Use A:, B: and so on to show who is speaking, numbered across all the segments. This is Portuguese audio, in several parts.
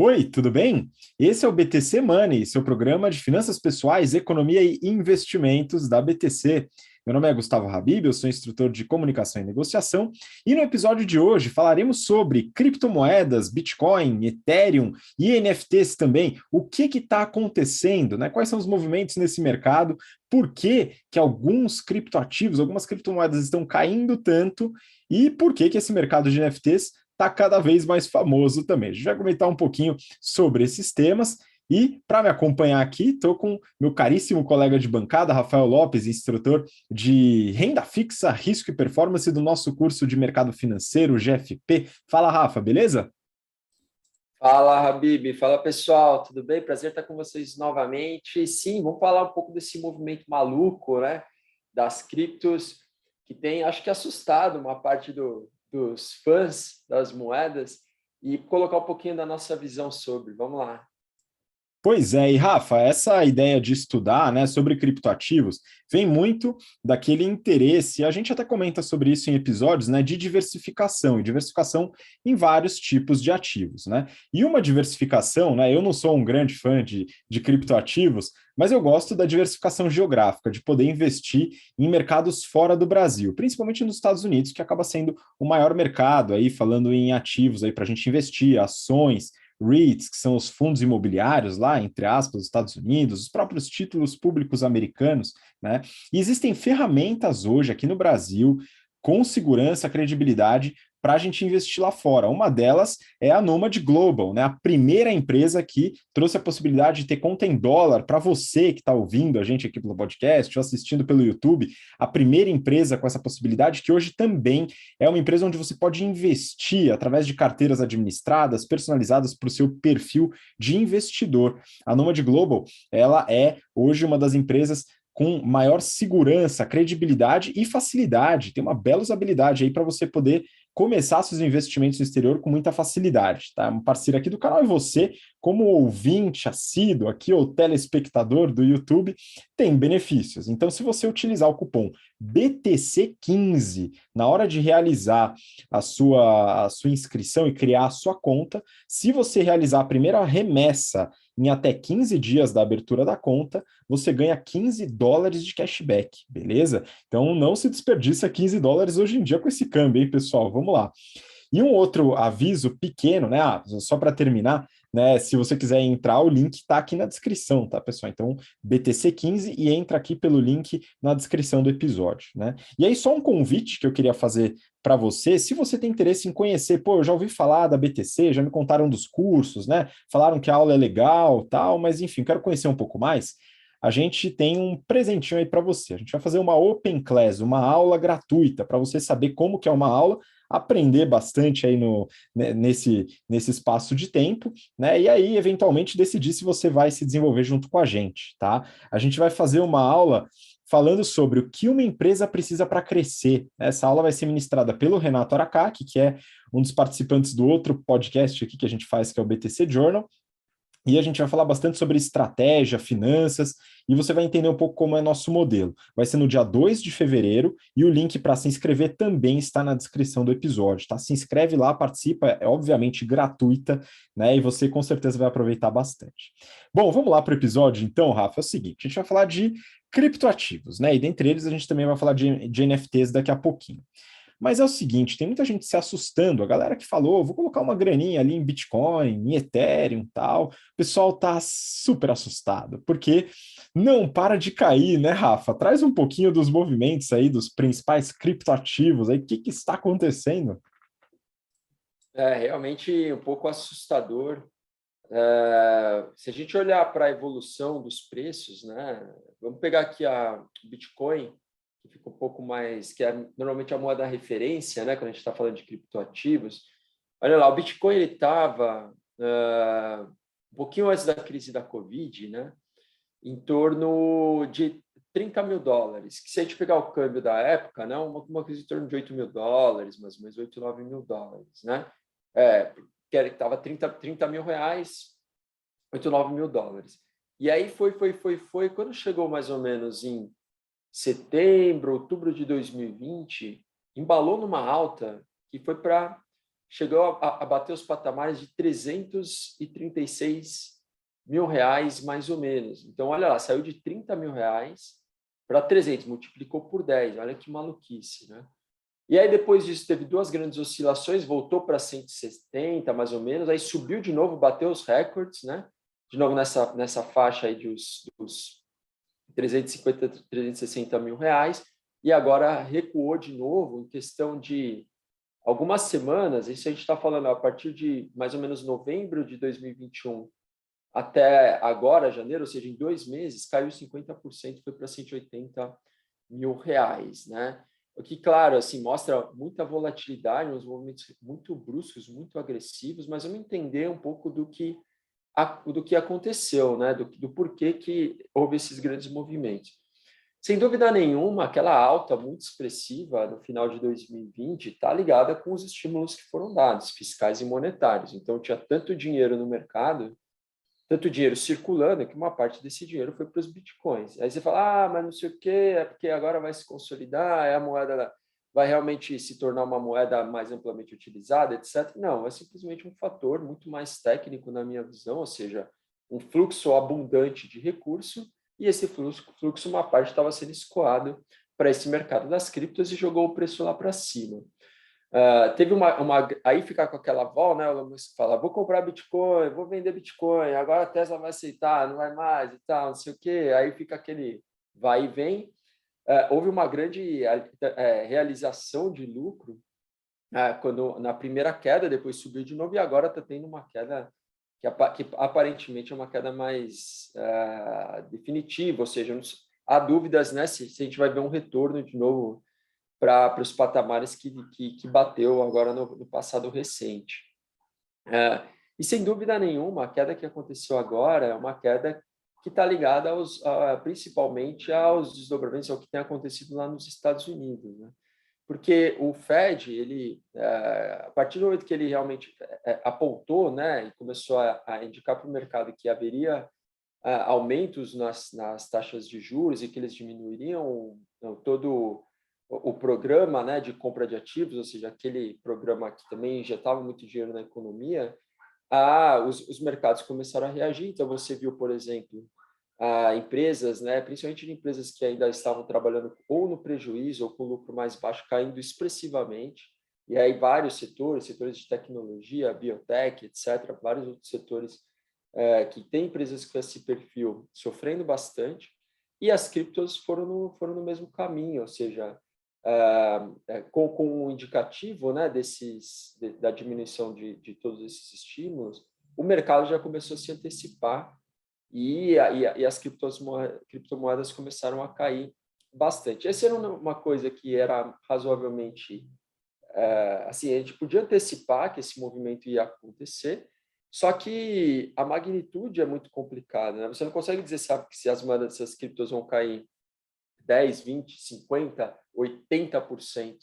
A: Oi, tudo bem? Esse é o BTC Money, seu programa de finanças pessoais, economia e investimentos da BTC. Meu nome é Gustavo Habib, eu sou instrutor de comunicação e negociação, e no episódio de hoje falaremos sobre criptomoedas, Bitcoin, Ethereum e NFTs também. O que está acontecendo, né? Quais são os movimentos nesse mercado? Por que alguns criptoativos, algumas criptomoedas estão caindo tanto? E por que esse mercado de NFTs está cada vez mais famoso também? A gente vai comentar um pouquinho sobre esses temas. E para me acompanhar aqui, estou com meu caríssimo colega de bancada, Rafael Lopes, instrutor de renda fixa, risco e performance do nosso curso de mercado financeiro, GFP. Fala, Rafa, beleza?
B: Fala, Habib. Fala, pessoal. Tudo bem? Prazer estar com vocês novamente. Sim, vamos falar um pouco desse movimento maluco, né? Das criptos, que tem, acho que, assustado uma parte dos fãs das moedas e colocar um pouquinho da nossa visão sobre. Vamos lá.
A: Pois é, e Rafa, essa ideia de estudar, né, sobre criptoativos vem muito daquele interesse, a gente até comenta sobre isso em episódios, né, de diversificação, e diversificação em vários tipos de ativos, né? E uma diversificação, né, eu não sou um grande fã de criptoativos, mas eu gosto da diversificação geográfica, de poder investir em mercados fora do Brasil, principalmente nos Estados Unidos, que acaba sendo o maior mercado aí, falando em ativos aí para a gente investir, ações, REITs, que são os fundos imobiliários lá, entre aspas, dos Estados Unidos, os próprios títulos públicos americanos, né? E existem ferramentas hoje aqui no Brasil com segurança, credibilidade para a gente investir lá fora. Uma delas é a Nomad Global, né? A primeira empresa que trouxe a possibilidade de ter conta em dólar para você que está ouvindo a gente aqui pelo podcast ou assistindo pelo YouTube. A primeira empresa com essa possibilidade, que hoje também é uma empresa onde você pode investir através de carteiras administradas, personalizadas para o seu perfil de investidor. A Nomad Global, ela é hoje uma das empresas com maior segurança, credibilidade e facilidade. Tem uma bela usabilidade aí para você poder começar seus investimentos no exterior com muita facilidade, tá? Um parceiro aqui do canal e você, como ouvinte assíduo aqui ou telespectador do YouTube, tem benefícios. Então, se você utilizar o cupom BTC15 na hora de realizar a sua inscrição e criar a sua conta, se você realizar a primeira remessa em até 15 dias da abertura da conta, você ganha $15 de cashback, beleza? Então não se desperdiça $15 hoje em dia com esse câmbio, hein, pessoal? Vamos lá. E um outro aviso pequeno, né? Só para terminar, né? Se você quiser entrar, o link está aqui na descrição, tá, pessoal? Então, BTC15 e entra aqui pelo link na descrição do episódio, né? E aí, só um convite que eu queria fazer para você, se você tem interesse em conhecer, pô, eu já ouvi falar da BTC, já me contaram dos cursos, né? Falaram que a aula é legal, tal, mas enfim, quero conhecer um pouco mais. A gente tem um presentinho aí para você. A gente vai fazer uma Open Class, uma aula gratuita para você saber como que é uma aula, aprender bastante aí nesse espaço de tempo, né? E aí, eventualmente, decidir se você vai se desenvolver junto com a gente, tá? A gente vai fazer uma aula falando sobre o que uma empresa precisa para crescer. Essa aula vai ser ministrada pelo Renato Aracaki, que é um dos participantes do outro podcast aqui que a gente faz, que é o BTC Journal, e a gente vai falar bastante sobre estratégia, finanças, e você vai entender um pouco como é nosso modelo. Vai ser no dia 2 de fevereiro, e o link para se inscrever também está na descrição do episódio, tá? Se inscreve lá, participa, é obviamente gratuita, né? E você com certeza vai aproveitar bastante. Bom, vamos lá para o episódio, então, Rafa. É o seguinte: a gente vai falar de criptoativos, né? E dentre eles a gente também vai falar de NFTs daqui a pouquinho. Mas é o seguinte, tem muita gente se assustando, a galera que falou, vou colocar uma graninha ali em Bitcoin, em Ethereum, tal. O pessoal tá super assustado, porque não para de cair, né, Rafa? Traz um pouquinho dos movimentos aí dos principais criptoativos aí, o que que está acontecendo?
B: É realmente um pouco assustador. Se a gente olhar para a evolução dos preços, né? Vamos pegar aqui a Bitcoin, que fica um pouco mais, que é normalmente a moeda referência, né? Quando a gente está falando de criptoativos. Olha lá, o Bitcoin ele estava um pouquinho antes da crise da Covid, né? Em torno de US$ 30.000, que se a gente pegar o câmbio da época, né? Uma coisa em torno de US$ 8.000, mais ou menos US$ 8.000, 9.000, né? Que estava R$ 30.000, US$ 8.000, 9.000. E aí foi. Quando chegou mais ou menos em setembro, outubro de 2020, embalou numa alta que foi para chegou a bater os patamares de R$ 336 mil, mais ou menos. Então, olha lá, saiu de R$ 30 mil para 300, multiplicou por 10. Olha que maluquice, né? E aí, depois disso, teve duas grandes oscilações, voltou para 170, mais ou menos, aí subiu de novo, bateu os recordes, né? De novo nessa faixa aí dos 350, R$ 360 mil, e agora recuou de novo em questão de algumas semanas. Isso a gente está falando a partir de mais ou menos novembro de 2021 até agora, janeiro, ou seja, em 2 meses, caiu 50%, foi para R$ 150 mil, né? O que, claro, assim, mostra muita volatilidade, uns movimentos muito bruscos, muito agressivos, mas vamos entender um pouco do que aconteceu, né? Do porquê que houve esses grandes movimentos. Sem dúvida nenhuma, aquela alta muito expressiva no final de 2020 está ligada com os estímulos que foram dados, fiscais e monetários. Então, tinha tanto dinheiro no mercado, tanto dinheiro circulando, que uma parte desse dinheiro foi para os bitcoins. Aí você fala, mas não sei o quê, é porque agora vai se consolidar, a moeda vai realmente se tornar uma moeda mais amplamente utilizada, etc. Não, é simplesmente um fator muito mais técnico na minha visão, ou seja, um fluxo abundante de recurso, e esse fluxo uma parte estava sendo escoado para esse mercado das criptos e jogou o preço lá para cima. Teve aí ficar com aquela vol, né? O Musk fala, vou comprar Bitcoin, vou vender Bitcoin, agora a Tesla vai aceitar, não vai mais e tal, não sei o quê. Aí fica aquele vai e vem. Houve uma grande realização de lucro quando na primeira queda, depois subiu de novo e agora está tendo uma queda que aparentemente é uma queda mais definitiva, ou seja, há dúvidas, né, se a gente vai ver um retorno de novo para os patamares que bateu agora no passado recente. E, sem dúvida nenhuma, a queda que aconteceu agora é uma queda que está ligada principalmente aos desdobramentos, ao que tem acontecido lá nos Estados Unidos, né? Porque o Fed, a partir do momento que ele realmente apontou, né, e começou a indicar para o mercado que haveria aumentos nas taxas de juros e que eles diminuiriam todo o programa, né, de compra de ativos, ou seja, aquele programa que também injetava muito dinheiro na economia, os mercados começaram a reagir. Então, você viu, por exemplo, empresas, né, principalmente de empresas que ainda estavam trabalhando ou no prejuízo ou com lucro mais baixo, caindo expressivamente. E aí vários setores de tecnologia, biotech, etc., vários outros setores que têm empresas com esse perfil sofrendo bastante. E as criptos foram no mesmo caminho, ou seja, com um indicativo, né, da diminuição de todos esses estímulos, o mercado já começou a se antecipar e as criptomoedas começaram a cair bastante. Essa era uma coisa que era razoavelmente assim, a gente podia antecipar que esse movimento ia acontecer, só que a magnitude é muito complicada, né? Você não consegue dizer, sabe, que se as moedas dessas criptos vão cair 10, 20, 50, 80%.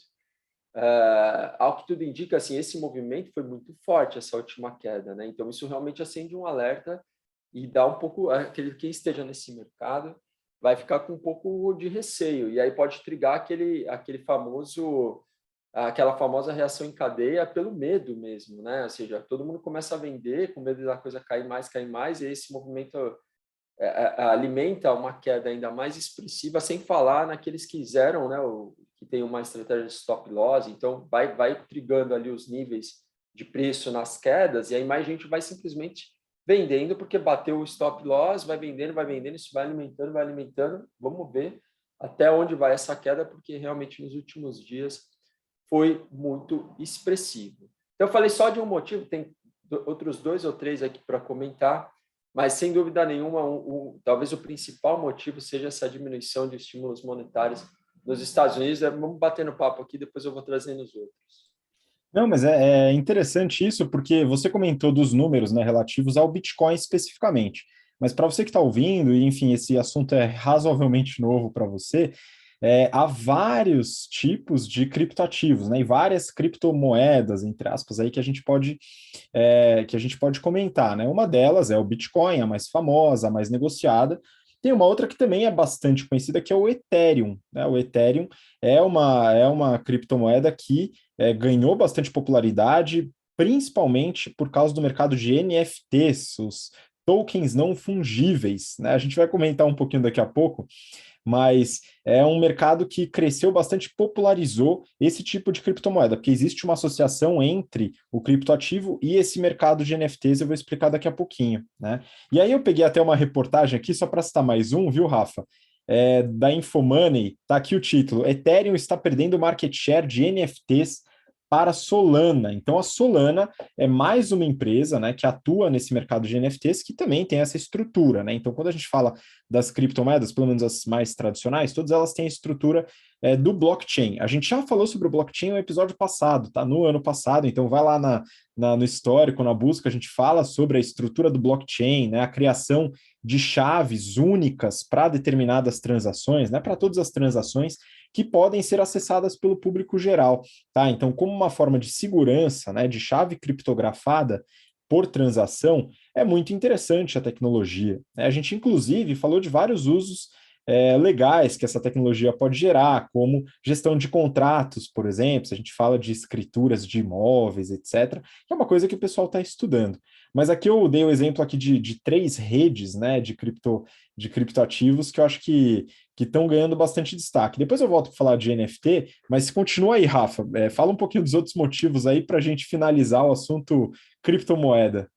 B: Ao que tudo indica, assim, esse movimento foi muito forte, essa última queda, né? Então, isso realmente acende um alerta e dá um pouco... Quem esteja nesse mercado vai ficar com um pouco de receio, e aí pode trigar aquela famosa reação em cadeia pelo medo mesmo, né? Ou seja, todo mundo começa a vender com medo da coisa cair mais, e esse movimento alimenta uma queda ainda mais expressiva, sem falar naqueles que fizeram, né, que tem uma estratégia de stop loss. Então vai trigando ali os níveis de preço nas quedas, e aí mais gente vai simplesmente vendendo porque bateu o stop loss, vai vendendo, isso vai alimentando. Vamos ver até onde vai essa queda, porque realmente nos últimos dias foi muito expressivo. Então eu falei só de um motivo, tem outros 2 ou 3 aqui para comentar, mas, sem dúvida nenhuma, talvez o principal motivo seja essa diminuição de estímulos monetários nos Estados Unidos. Vamos batendo papo aqui, depois eu vou trazendo os outros.
A: Não, mas é interessante isso, porque você comentou dos números, né, relativos ao Bitcoin especificamente. Mas para você que está ouvindo, e enfim, esse assunto é razoavelmente novo para você, há vários tipos de criptoativos, né, e várias criptomoedas, entre aspas, aí que a gente pode comentar, né? Uma delas é o Bitcoin, a mais famosa, a mais negociada. Tem uma outra que também é bastante conhecida, que é o Ethereum, né? O Ethereum é uma criptomoeda que ganhou bastante popularidade, principalmente por causa do mercado de NFTs, os tokens não fungíveis, né? A gente vai comentar um pouquinho daqui a pouco, mas é um mercado que cresceu bastante, popularizou esse tipo de criptomoeda, porque existe uma associação entre o criptoativo e esse mercado de NFTs, eu vou explicar daqui a pouquinho, né? E aí eu peguei até uma reportagem aqui, só para citar mais um, viu, Rafa? Da Infomoney, tá aqui o título: Ethereum está perdendo market share de NFTs para Solana. Então, a Solana é mais uma empresa, né, que atua nesse mercado de NFTs, que também tem essa estrutura, né? Então, quando a gente fala das criptomoedas, pelo menos as mais tradicionais, todas elas têm a estrutura do blockchain. A gente já falou sobre o blockchain no episódio passado, tá? No ano passado, então vai lá no histórico, na busca, a gente fala sobre a estrutura do blockchain, né? A criação de chaves únicas para determinadas transações, né? Para todas as transações que podem ser acessadas pelo público geral, tá? Então, como uma forma de segurança, né, de chave criptografada por transação, é muito interessante a tecnologia, né? A gente, inclusive, falou de vários usos legais que essa tecnologia pode gerar, como gestão de contratos, por exemplo, se a gente fala de escrituras de imóveis, etc., que é uma coisa que o pessoal está estudando. Mas aqui eu dei o exemplo aqui de três redes, né, de criptoativos que eu acho que estão ganhando bastante destaque. Depois eu volto para falar de NFT, mas continua aí, Rafa. Fala um pouquinho dos outros motivos aí para a gente finalizar o assunto criptomoeda.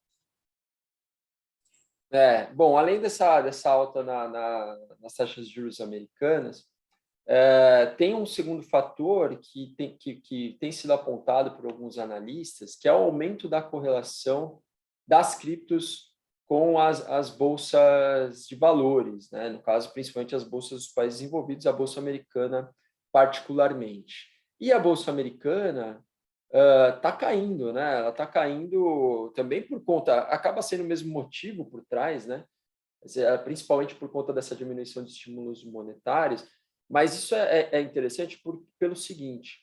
B: Bom, além dessa alta nas taxas de juros americanas, tem um segundo fator que tem sido apontado por alguns analistas, que é o aumento da correlação das criptos com as bolsas de valores, né? No caso, principalmente as bolsas dos países desenvolvidos, a bolsa americana particularmente. E a bolsa americana está caindo, né? Ela está caindo também por conta, acaba sendo o mesmo motivo por trás, né? Principalmente por conta dessa diminuição de estímulos monetários, mas isso é interessante pelo seguinte: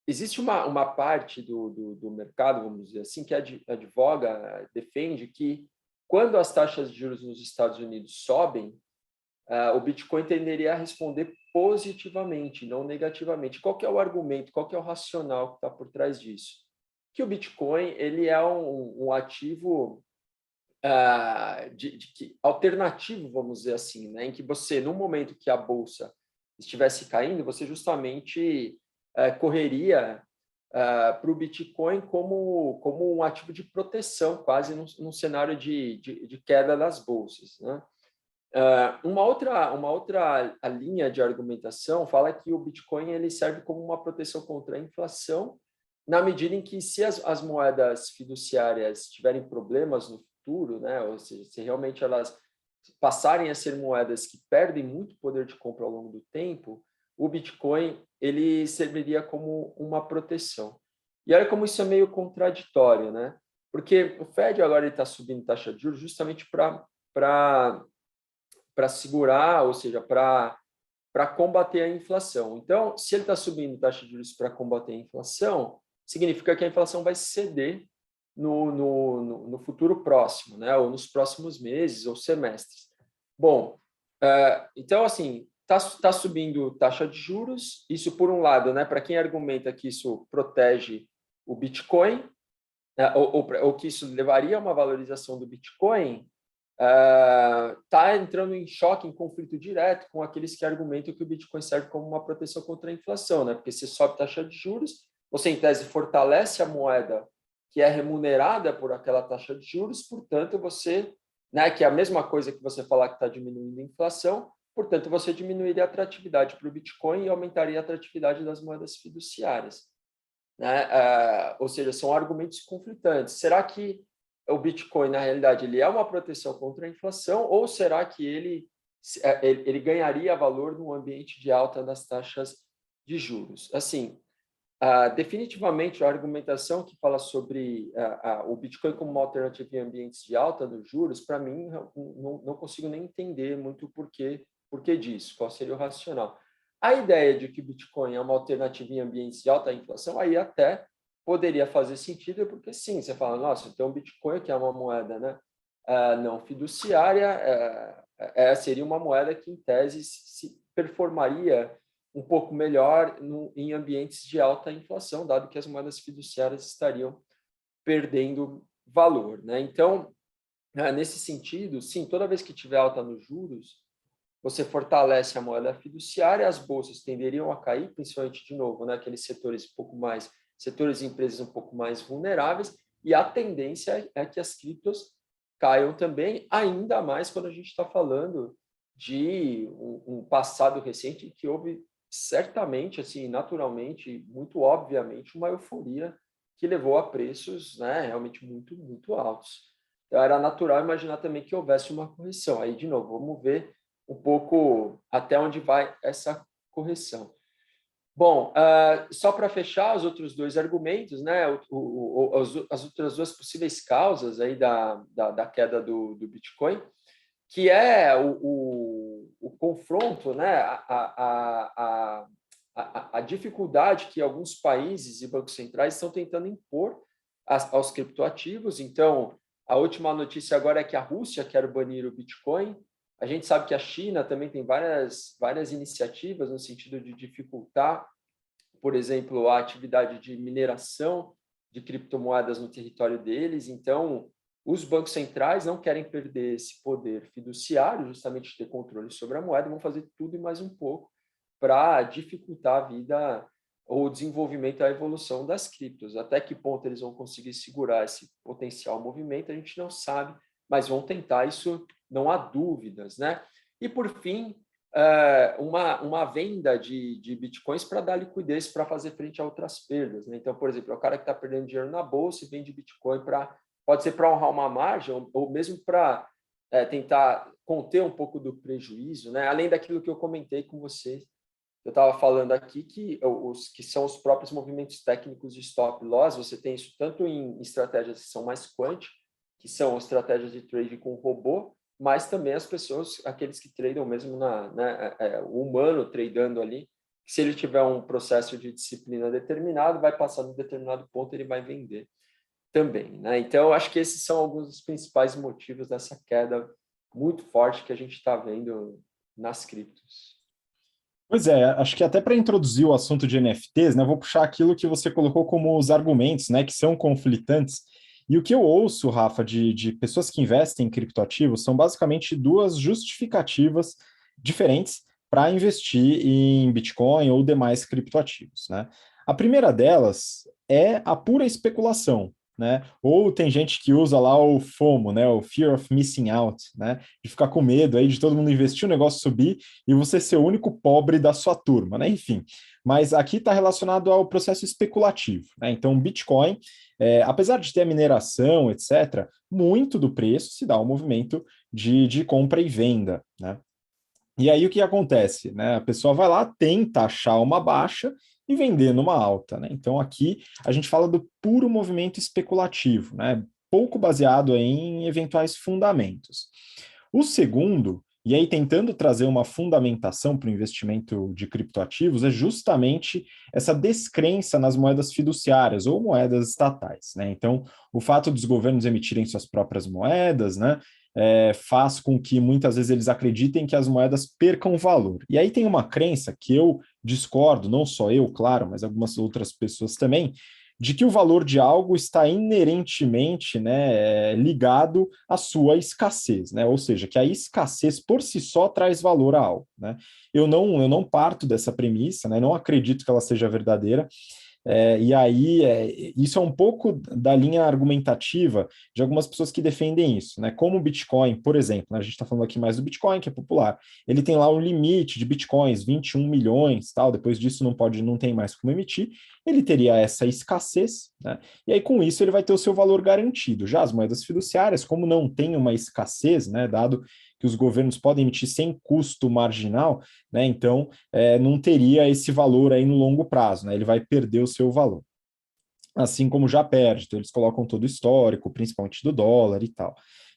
B: existe uma parte do mercado, vamos dizer assim, que advoga, defende que quando as taxas de juros nos Estados Unidos sobem, o Bitcoin tenderia a responder positivamente, não negativamente. Qual que é o argumento, qual que é o racional que está por trás disso? Que o Bitcoin ele é um ativo alternativo, vamos dizer assim, né? Em que você, no momento que a bolsa estivesse caindo, você justamente correria para o Bitcoin como um ativo de proteção, quase num cenário de queda das bolsas, né? Uma outra linha de argumentação fala que o Bitcoin ele serve como uma proteção contra a inflação, na medida em que, se as moedas fiduciárias tiverem problemas no futuro, né, ou seja, se realmente elas passarem a ser moedas que perdem muito poder de compra ao longo do tempo, o Bitcoin ele serviria como uma proteção. E olha como isso é meio contraditório, né? Porque o Fed agora está subindo taxa de juros justamente para segurar, ou seja, para combater a inflação. Então, se ele está subindo taxa de juros para combater a inflação, significa que a inflação vai ceder no futuro próximo, né? Ou nos próximos meses ou semestres. Bom, então, assim, está subindo taxa de juros, isso por um lado, né? Para quem argumenta que isso protege o Bitcoin, ou que isso levaria a uma valorização do Bitcoin, está entrando em choque, em conflito direto com aqueles que argumentam que o Bitcoin serve como uma proteção contra a inflação, né? Porque se sobe a taxa de juros, você, em tese, fortalece a moeda que é remunerada por aquela taxa de juros, portanto, você, né, que é a mesma coisa que você falar que está diminuindo a inflação, portanto, você diminuiria a atratividade para o Bitcoin e aumentaria a atratividade das moedas fiduciárias, né? Ou seja, são argumentos conflitantes. Será que o Bitcoin, na realidade, ele é uma proteção contra a inflação, ou será que ele ganharia valor no ambiente de alta das taxas de juros? Assim, definitivamente, a argumentação que fala sobre o Bitcoin como uma alternativa em ambientes de alta dos juros, para mim, não consigo nem entender muito por que disso, qual seria o racional. A ideia de que o Bitcoin é uma alternativa em ambientes de alta inflação, aí até poderia fazer sentido, porque sim, você fala, nossa, então o Bitcoin, que é uma moeda, né, não fiduciária, seria uma moeda que, em tese, se performaria um pouco melhor em ambientes de alta inflação, dado que as moedas fiduciárias estariam perdendo valor, né? Então, nesse sentido, sim, toda vez que tiver alta nos juros, você fortalece a moeda fiduciária, as bolsas tenderiam a cair, principalmente, de novo, né, aqueles setores e empresas um pouco mais vulneráveis, e a tendência é que as criptos caiam também, ainda mais quando a gente está falando de um passado recente que houve certamente, assim, naturalmente, muito obviamente, uma euforia que levou a preços, né, realmente muito, muito altos. Então, era natural imaginar também que houvesse uma correção. Aí, de novo, vamos ver um pouco até onde vai essa correção. Bom, só para fechar os outros dois argumentos, né, as outras duas possíveis causas aí da queda do Bitcoin, que é o confronto, né, a dificuldade que alguns países e bancos centrais estão tentando impor aos criptoativos. Então, a última notícia agora é que a Rússia quer banir o Bitcoin. A gente sabe que a China também tem várias iniciativas no sentido de dificultar, por exemplo, a atividade de mineração de criptomoedas no território deles. Então, os bancos centrais não querem perder esse poder fiduciário, justamente de ter controle sobre a moeda, vão fazer tudo e mais um pouco para dificultar a vida ou o desenvolvimento, a evolução das criptos. Até que ponto eles vão conseguir segurar esse potencial movimento, a gente não sabe, mas vão tentar, isso não há dúvidas, né? E, por fim, uma venda de bitcoins para dar liquidez para fazer frente a outras perdas, né? Então, por exemplo, o cara que está perdendo dinheiro na bolsa e vende bitcoin pode ser para honrar uma margem ou mesmo para tentar conter um pouco do prejuízo, né? Além daquilo que eu comentei com você, eu estava falando aqui que são os próprios movimentos técnicos de stop loss. Você tem isso tanto em estratégias que são mais quant, que são estratégias de trade com robô, mas também as pessoas, aqueles que tradam mesmo o humano tradando ali, se ele tiver um processo de disciplina determinado, vai passar de determinado ponto, ele vai vender também, né? Então, eu acho que esses são alguns dos principais motivos dessa queda muito forte que a gente está vendo nas criptos.
A: Pois é, acho que até para introduzir o assunto de NFTs, né, vou puxar aquilo que você colocou como os argumentos, né, que são conflitantes. E o que eu ouço, Rafa, de pessoas que investem em criptoativos são basicamente duas justificativas diferentes para investir em Bitcoin ou demais criptoativos, né? A primeira delas é a pura especulação, né? Ou tem gente que usa lá o FOMO, né? O Fear of Missing Out, né? De ficar com medo aí de todo mundo investir, o negócio subir e você ser o único pobre da sua turma, né? Enfim, mas aqui está relacionado ao processo especulativo, né? Então, Bitcoin, apesar de ter a mineração, etc., muito do preço se dá ao movimento de compra e venda, né? E aí o que acontece, né? A pessoa vai lá, tenta achar uma baixa e vender numa alta, né? Então aqui a gente fala do puro movimento especulativo, né? Pouco baseado em eventuais fundamentos. O segundo, e aí tentando trazer uma fundamentação para o investimento de criptoativos, é justamente essa descrença nas moedas fiduciárias ou moedas estatais, né? Então, o fato dos governos emitirem suas próprias moedas, né? Faz com que muitas vezes eles acreditem que as moedas percam valor. E aí tem uma crença que eu discordo, não só eu, claro, mas algumas outras pessoas também, de que o valor de algo está inerentemente, né, ligado à sua escassez, né? Ou seja, que a escassez por si só traz valor a algo, né? Eu não parto dessa premissa, né? Não acredito que ela seja verdadeira. E aí, isso é um pouco da linha argumentativa de algumas pessoas que defendem isso, né? Como o Bitcoin, por exemplo, né? A gente está falando aqui mais do Bitcoin, que é popular. Ele tem lá um limite de Bitcoins, 21 milhões, tal. Depois disso não tem mais como emitir. Ele teria essa escassez, né? E aí, com isso, ele vai ter o seu valor garantido. Já as moedas fiduciárias, como não tem uma escassez, né? Dado que os governos podem emitir sem custo marginal, né? Então, não teria esse valor aí no longo prazo, né? Ele vai perder o seu valor. Assim como já perde, então eles colocam todo o histórico, principalmente do dólar e tal.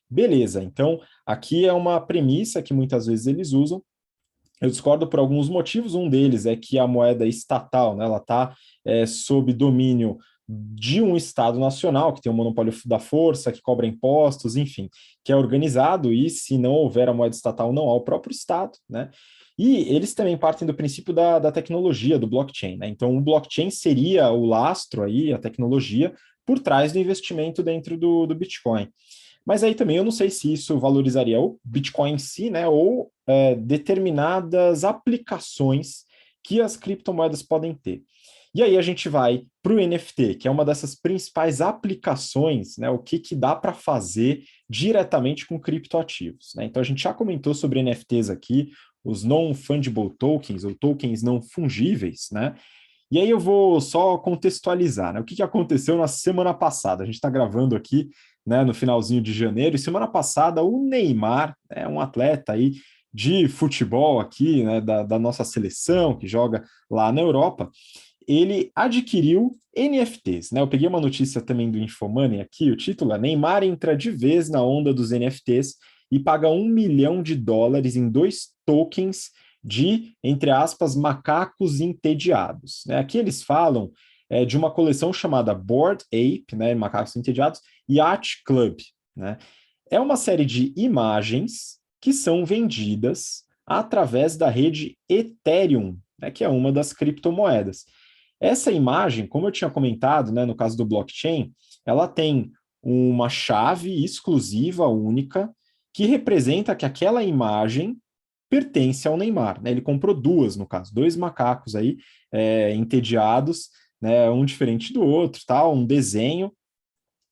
A: Beleza, então aqui é uma premissa que muitas vezes eles usam. Eu discordo por alguns motivos. Um deles é que a moeda estatal, né, ela está sob domínio de um Estado nacional, que tem o monopólio da força, que cobra impostos, enfim, que é organizado, e se não houver a moeda estatal, não há o próprio Estado, né? E eles também partem do princípio da tecnologia, do blockchain, né? Então, o blockchain seria o lastro aí, a tecnologia, por trás do investimento dentro do Bitcoin. Mas aí também eu não sei se isso valorizaria o Bitcoin em si, né? Ou determinadas aplicações que as criptomoedas podem ter. E aí a gente vai para o NFT, que é uma dessas principais aplicações, né? O que dá para fazer diretamente com criptoativos, né? Então a gente já comentou sobre NFTs aqui, os non-fungible tokens, ou tokens não fungíveis, né? E aí eu vou só contextualizar, né? O que aconteceu na semana passada? A gente está gravando aqui, né, no finalzinho de janeiro, e semana passada o Neymar, um atleta aí de futebol aqui, né, da nossa seleção, que joga lá na Europa, ele adquiriu NFTs, né? Eu peguei uma notícia também do Infomoney aqui, o título é Neymar entra de vez na onda dos NFTs e paga US$ 1 milhão em 2 tokens de, entre aspas, macacos entediados. Né? Aqui eles falam de uma coleção chamada Bored Ape, né, macacos entediados, Yacht Club. Né? É uma série de imagens que são vendidas através da rede Ethereum, né, que é uma das criptomoedas. Essa imagem, como eu tinha comentado, né, no caso do blockchain, ela tem uma chave exclusiva, única, que representa que aquela imagem pertence ao Neymar. Né? Ele comprou duas, no caso, dois macacos aí, entediados, né, um diferente do outro, tal, um desenho.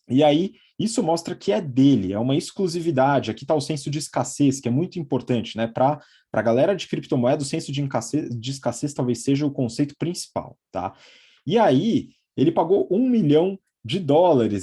A: E aí, isso mostra que é dele, é uma exclusividade. Aqui está o senso de escassez, que é muito importante, né? Para a galera de criptomoeda, o senso de escassez talvez seja o conceito principal, tá? E aí, ele pagou US$ 1 milhão,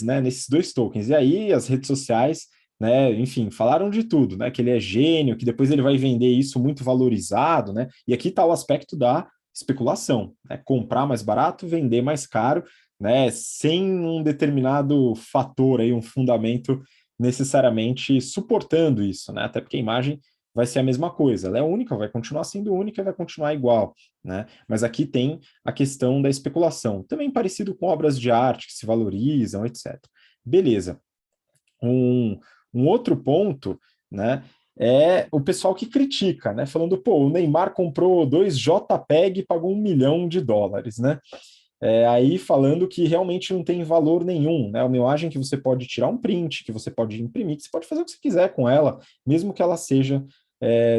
A: né, nesses 2 tokens. E aí, as redes sociais, né, enfim, falaram de tudo, né? Que ele é gênio, que depois ele vai vender isso muito valorizado, né? E aqui está o aspecto da especulação, né? Comprar mais barato, vender mais caro, né, sem um determinado fator aí, um fundamento necessariamente suportando isso, né? Até porque a imagem vai ser a mesma coisa, ela é única, vai continuar sendo única, vai continuar igual, né? Mas aqui tem a questão da especulação, também parecido com obras de arte que se valorizam, etc. Beleza. Um outro ponto, né, é o pessoal que critica, né, falando, pô, o Neymar comprou 2 JPEG e pagou US$ 1 milhão, né? Aí falando que realmente não tem valor nenhum, né? Uma imagem que você pode tirar um print, que você pode imprimir, que você pode fazer o que você quiser com ela, mesmo que ela seja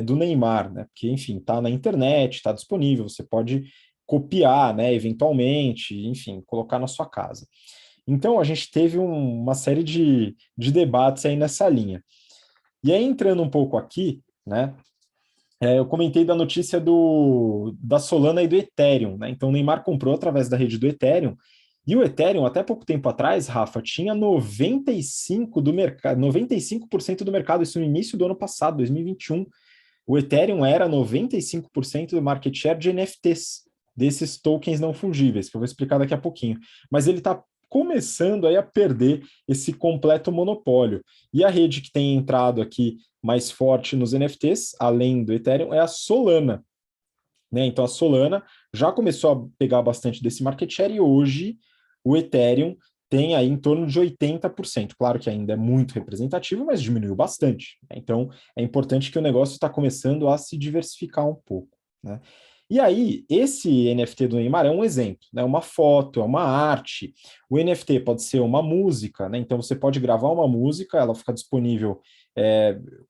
A: do Neymar, né? Porque, enfim, está na internet, está disponível, você pode copiar, né? Eventualmente, enfim, colocar na sua casa. Então, a gente teve uma série de debates aí nessa linha. E aí, entrando um pouco aqui, né? Eu comentei da notícia da Solana e do Ethereum, né? Então, o Neymar comprou através da rede do Ethereum, e o Ethereum, até pouco tempo atrás, Rafa, tinha 95% do mercado, isso no início do ano passado, 2021. O Ethereum era 95% do market share de NFTs, desses tokens não fungíveis, que eu vou explicar daqui a pouquinho. Mas ele está começando aí a perder esse completo monopólio. E a rede que tem entrado aqui mais forte nos NFTs, além do Ethereum, é a Solana. Né? Então a Solana já começou a pegar bastante desse market share e hoje o Ethereum tem aí em torno de 80%. Claro que ainda é muito representativo, mas diminuiu bastante. Né? Então é importante que o negócio está começando a se diversificar um pouco. Né? E aí, esse NFT do Neymar é um exemplo, né? Uma foto, é uma arte. O NFT pode ser uma música, né? Então você pode gravar uma música, ela fica disponível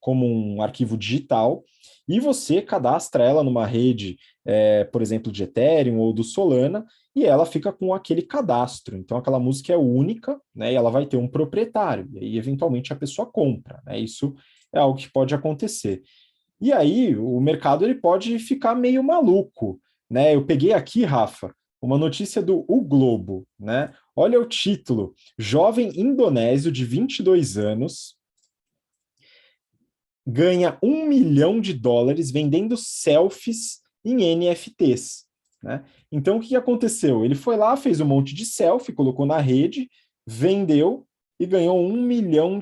A: como um arquivo digital, e você cadastra ela numa rede, por exemplo, de Ethereum ou do Solana, e ela fica com aquele cadastro. Então, aquela música é única, né? E ela vai ter um proprietário, e aí, eventualmente, a pessoa compra. Né? Isso é algo que pode acontecer. E aí, o mercado ele pode ficar meio maluco. Né? Eu peguei aqui, Rafa, uma notícia do O Globo. Né? Olha o título: Jovem indonésio de 22 anos ganha US$ 1 milhão vendendo selfies em NFTs. Né? Então, o que aconteceu? Ele foi lá, fez um monte de selfie, colocou na rede, vendeu e ganhou US$ 1 milhão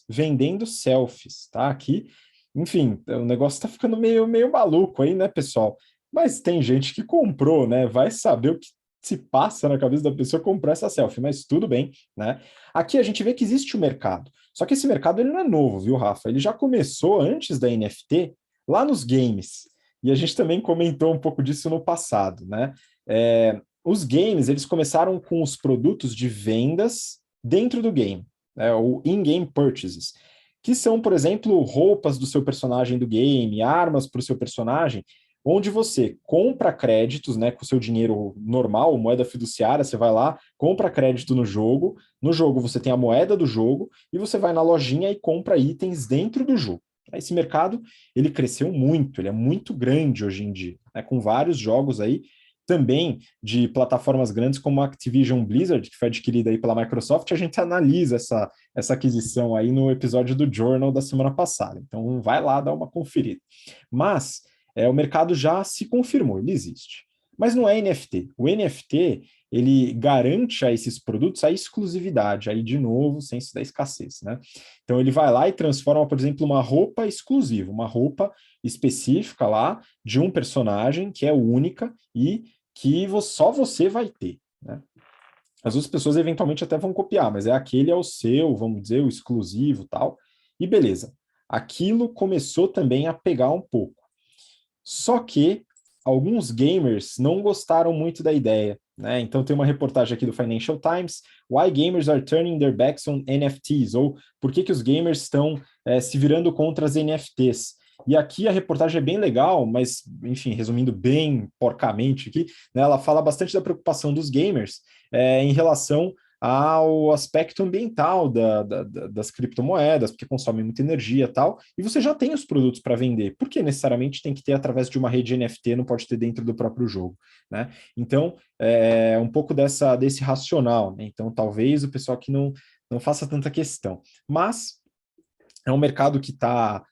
A: vendendo selfies. Tá? Aqui, enfim, o negócio está ficando meio maluco aí, né, pessoal? Mas tem gente que comprou, né? Vai saber o que se passa na cabeça da pessoa comprar essa selfie, mas tudo bem, né? Aqui a gente vê que existe o mercado. Só que esse mercado ele não é novo, viu, Rafa? Ele já começou antes da NFT, lá nos games. E a gente também comentou um pouco disso no passado, né? Os games, eles começaram com os produtos de vendas dentro do game, né? Ou in-game purchases, que são, por exemplo, roupas do seu personagem do game, armas para o seu personagem, onde você compra créditos, né, com o seu dinheiro normal, moeda fiduciária, você vai lá, compra crédito no jogo você tem a moeda do jogo, e você vai na lojinha e compra itens dentro do jogo. Esse mercado, ele cresceu muito, ele é muito grande hoje em dia, né, com vários jogos aí, também de plataformas grandes como a Activision Blizzard, que foi adquirida aí pela Microsoft. A gente analisa essa aquisição aí no episódio do Journal da semana passada. Então, vai lá dar uma conferida. Mas o mercado já se confirmou, ele existe. Mas não é NFT. O NFT, ele garante a esses produtos a exclusividade, aí de novo, o senso da escassez, né? Então ele vai lá e transforma, por exemplo, uma roupa exclusiva, uma roupa específica lá de um personagem que é única e que só você vai ter, né? As outras pessoas eventualmente até vão copiar, mas aquele é o seu, vamos dizer, o exclusivo, tal. E beleza. Aquilo começou também a pegar um pouco. Só que alguns gamers não gostaram muito da ideia, né? Então tem uma reportagem aqui do Financial Times, Why Gamers Are Turning Their Backs on NFTs, ou por que os gamers estão se virando contra as NFTs. E aqui a reportagem é bem legal, mas, enfim, resumindo bem porcamente aqui, né, ela fala bastante da preocupação dos gamers em relação ao aspecto ambiental das criptomoedas, porque consomem muita energia e tal, e você já tem os produtos para vender. Por que necessariamente tem que ter através de uma rede NFT, não pode ter dentro do próprio jogo, né? Então, um pouco desse racional, né? Então, talvez o pessoal que não faça tanta questão. Mas é um mercado que tá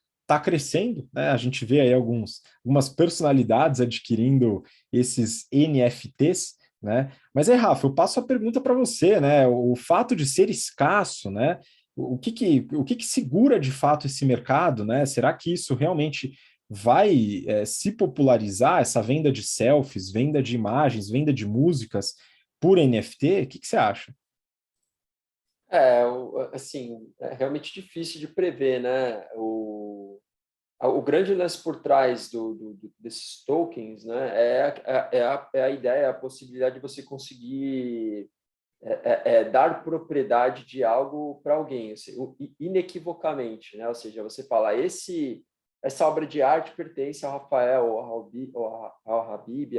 A: crescendo, né? A gente vê aí algumas personalidades adquirindo esses NFTs, né? Mas aí, Rafa, eu passo a pergunta para você, né? O fato de ser escasso, né? O que que segura de fato esse mercado, né? Será que isso realmente vai se popularizar, essa venda de selfies, venda de imagens, venda de músicas por NFT? O que que você acha?
B: Assim, é realmente difícil de prever, né? O grande lance por trás desses tokens, né, é a ideia, a possibilidade de você conseguir dar propriedade de algo para alguém, assim, inequivocamente, né? Ou seja, você fala, essa obra de arte pertence ao Rafael, ao Habib,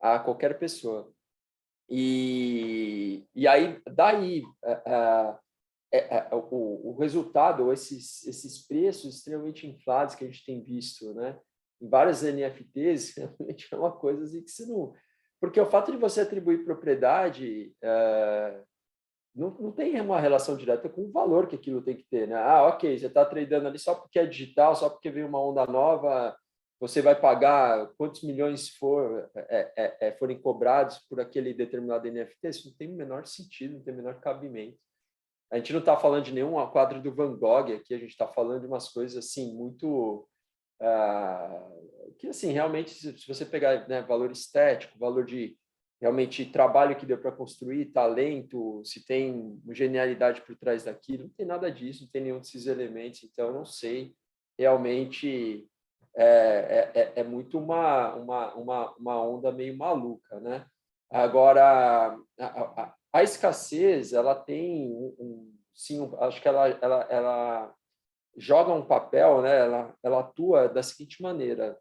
B: a qualquer pessoa. E aí, daí, o resultado, esses preços extremamente inflados que a gente tem visto, né, em várias NFTs, realmente é uma coisa assim que você não... Porque o fato de você atribuir propriedade não tem uma relação direta com o valor que aquilo tem que ter, né? Ah, ok, você está tradando ali só porque é digital, só porque veio uma onda nova, você vai pagar quantos milhões forem cobrados por aquele determinado NFT, isso não tem o menor sentido, não tem o menor cabimento. A gente não está falando de nenhum quadro do Van Gogh aqui, a gente está falando de umas coisas assim muito que assim realmente se você pegar, né, valor estético, valor de realmente trabalho que deu para construir, talento, se tem genialidade por trás daquilo, não tem nada disso, não tem nenhum desses elementos, então eu não sei realmente é muito uma onda meio maluca, né? Agora a escassez ela tem sim, acho que ela joga um papel, né? Ela atua da seguinte maneira: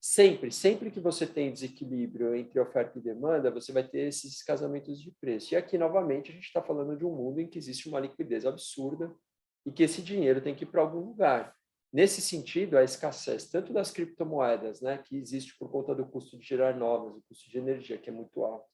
B: sempre que você tem desequilíbrio entre oferta e demanda, você vai ter esses casamentos de preço. E aqui, novamente, a gente está falando de um mundo em que existe uma liquidez absurda e que esse dinheiro tem que ir para algum lugar. Nesse sentido, a escassez tanto das criptomoedas, né, que existe por conta do custo de gerar novas, o custo de energia, que é muito alto,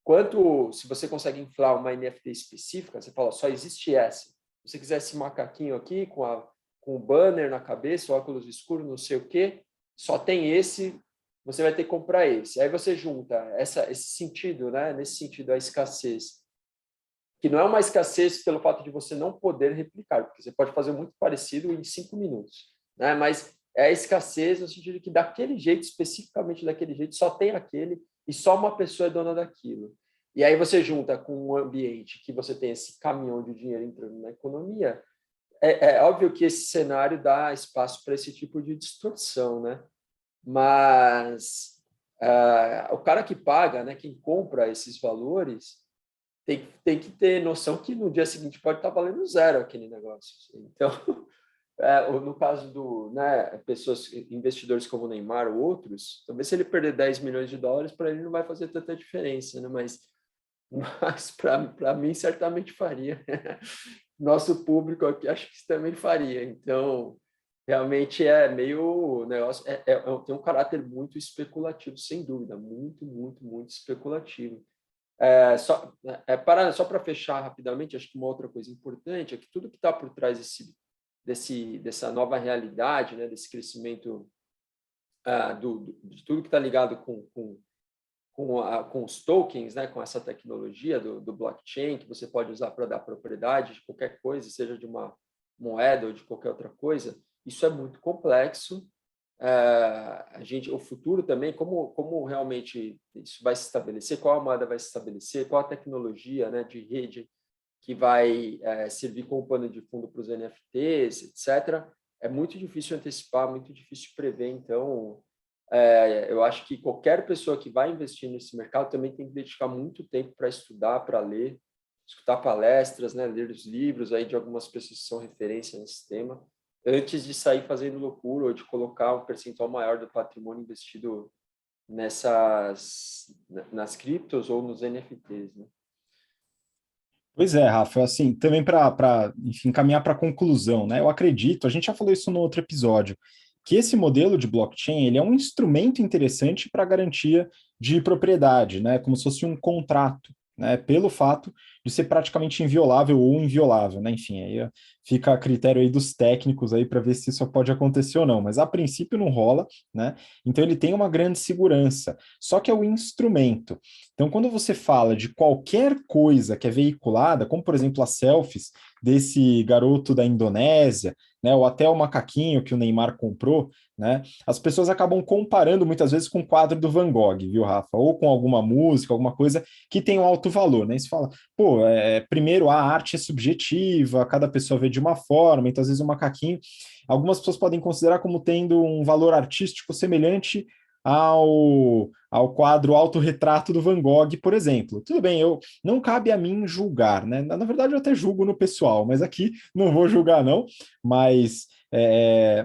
B: quanto se você consegue inflar uma NFT específica, você fala, só existe essa. Se você quiser esse macaquinho aqui com o banner na cabeça, óculos escuros, não sei o quê, só tem esse, você vai ter que comprar esse. Aí você junta esse sentido, né? Nesse sentido, a escassez, que não é uma escassez pelo fato de você não poder replicar, porque você pode fazer muito parecido em 5 minutos, né? Mas é a escassez no sentido de que daquele jeito, especificamente daquele jeito, só tem aquele e só uma pessoa é dona daquilo. E aí você junta com um ambiente que você tem esse caminhão de dinheiro entrando na economia, é óbvio que esse cenário dá espaço para esse tipo de distorção, né? mas o cara que paga, né, quem compra esses valores, tem que ter noção que no dia seguinte pode estar valendo zero aquele negócio. Então, no caso né, pessoas, investidores como o Neymar ou outros, talvez se ele perder 10 milhões de dólares, para ele não vai fazer tanta diferença, né? Mas para mim certamente faria. Nosso público aqui acho que também faria. Então, realmente é meio negócio, tem um caráter muito especulativo, sem dúvida, muito, muito, muito especulativo. Só para fechar rapidamente, acho que uma outra coisa importante é que tudo que está por trás dessa nova realidade, né, desse crescimento de tudo que está ligado com os tokens, né, com essa tecnologia do blockchain, que você pode usar para dar propriedade de qualquer coisa, seja de uma moeda ou de qualquer outra coisa, isso é muito complexo. O futuro também, como realmente isso vai se estabelecer, qual a moeda vai se estabelecer, qual a tecnologia, né, de rede que vai servir como pano de fundo para os NFTs, etc. É muito difícil antecipar, muito difícil prever. Então, eu acho que qualquer pessoa que vai investir nesse mercado também tem que dedicar muito tempo para estudar, para ler, escutar palestras, né, ler os livros aí de algumas pessoas que são referência nesse tema, antes de sair fazendo loucura ou de colocar um percentual maior do patrimônio investido nas criptos ou nos NFTs, né?
A: Pois é, Rafa, assim, também enfim, caminhar para a conclusão, né? Eu acredito, a gente já falou isso no outro episódio, que esse modelo de blockchain, ele é um instrumento interessante para garantia de propriedade, né? Como se fosse um contrato, né? Pelo fato de ser praticamente inviolável ou inviolável, né? Enfim, aí fica a critério aí dos técnicos aí para ver se isso pode acontecer ou não, mas a princípio não rola, né? Então ele tem uma grande segurança, só que é o instrumento. Então, quando você fala de qualquer coisa que é veiculada, como por exemplo as selfies desse garoto da Indonésia, né, ou até o macaquinho que o Neymar comprou, né, as pessoas acabam comparando muitas vezes com o quadro do Van Gogh, viu, Rafa? Ou com alguma música, alguma coisa que tem um alto valor, né? E você fala, pô, primeiro a arte é subjetiva, cada pessoa vê de uma forma, então às vezes o macaquinho, algumas pessoas podem considerar como tendo um valor artístico semelhante ao quadro Autorretrato do Van Gogh, por exemplo. Tudo bem, não cabe a mim julgar, né? Na verdade, eu até julgo no pessoal, mas aqui não vou julgar, não. Mas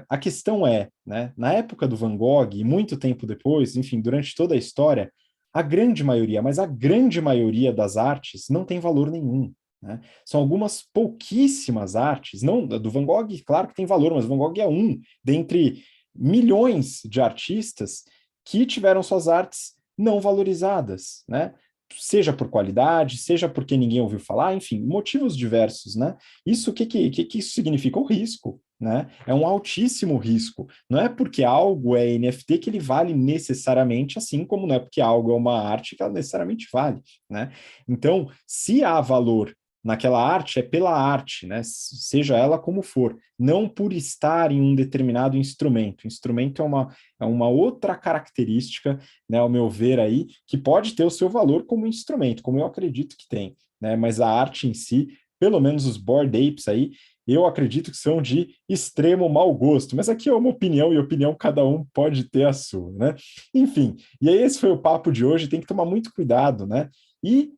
A: a questão né? Na época do Van Gogh, e muito tempo depois, enfim, durante toda a história, a grande maioria, mas a grande maioria das artes não tem valor nenhum. Né? São algumas pouquíssimas artes, não do Van Gogh, claro que tem valor, mas o Van Gogh é um dentre milhões de artistas que tiveram suas artes não valorizadas, né? Seja por qualidade, seja porque ninguém ouviu falar, enfim, motivos diversos, né? Isso, o que isso significa? O risco, né? É um altíssimo risco. Não é porque algo é NFT que ele vale necessariamente, assim como não é porque algo é uma arte que ela necessariamente vale, né? Então, se há valor naquela arte, é pela arte, né? Seja ela como for, não por estar em um determinado instrumento. Instrumento é uma outra característica, né, ao meu ver aí, que pode ter o seu valor como instrumento, como eu acredito que tem, né? Mas a arte em si, pelo menos os Bored Apes aí, eu acredito que são de extremo mau gosto, mas aqui é uma opinião, e opinião cada um pode ter a sua, né? Enfim, e aí esse foi o papo de hoje, tem que tomar muito cuidado, né? E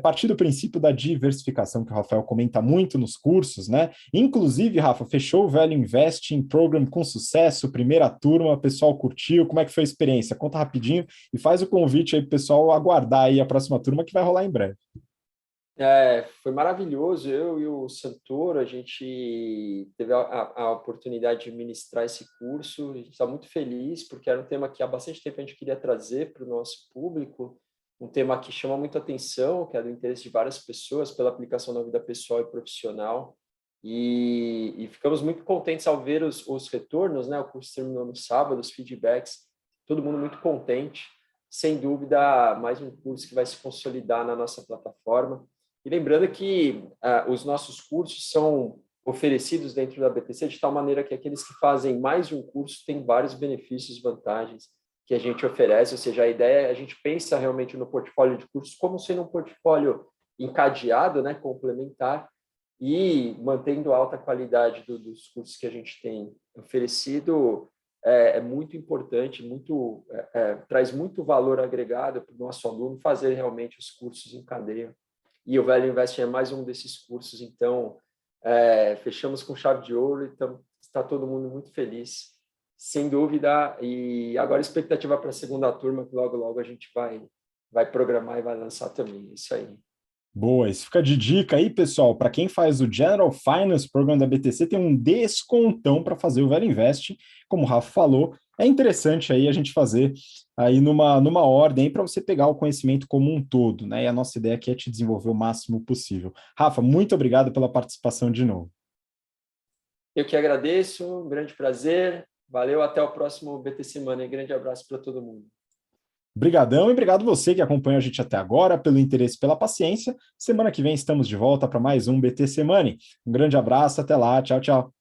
A: partir do princípio da diversificação que o Rafael comenta muito nos cursos, né? Inclusive, Rafa, fechou o Velho Investing Program com sucesso, primeira turma, o pessoal curtiu, como é que foi a experiência? Conta rapidinho e faz o convite aí pro pessoal aguardar aí a próxima turma que vai rolar em breve.
B: Foi maravilhoso. Eu e o Santoro, a gente teve a oportunidade de ministrar esse curso. A gente está muito feliz, porque era um tema que há bastante tempo a gente queria trazer para o nosso público, um tema que chama muito atenção, que é do interesse de várias pessoas, pela aplicação na vida pessoal e profissional. E ficamos muito contentes ao ver os retornos, né? O curso terminou no sábado, os feedbacks, todo mundo muito contente. Sem dúvida, mais um curso que vai se consolidar na nossa plataforma. E lembrando que os nossos cursos são oferecidos dentro da BTC de tal maneira que aqueles que fazem mais de um curso têm vários benefícios, vantagens que a gente oferece, ou seja, a ideia é a gente pensa realmente no portfólio de cursos como sendo um portfólio encadeado, né, complementar, e mantendo a alta qualidade dos cursos que a gente tem oferecido, é muito importante, traz muito valor agregado para o nosso aluno fazer realmente os cursos em cadeia. E o Velho Invest é mais um desses cursos, então fechamos com chave de ouro e está todo mundo muito feliz, sem dúvida. E agora a expectativa para a segunda turma, que logo, logo a gente vai programar e vai lançar também. Isso aí.
A: Boa, isso fica de dica aí, pessoal. Para quem faz o General Finance Program da BTC, tem um descontão para fazer o Velho Invest, como o Rafa falou. É interessante aí a gente fazer aí numa ordem para você pegar o conhecimento como um todo, né? E a nossa ideia aqui é te desenvolver o máximo possível. Rafa, muito obrigado pela participação de novo.
B: Eu que agradeço, um grande prazer. Valeu, até o próximo BTC Money. Grande abraço para todo mundo.
A: Obrigadão e obrigado você que acompanhou a gente até agora, pelo interesse, pela paciência. Semana que vem estamos de volta para mais um BTC Money. Um grande abraço, até lá, tchau, tchau.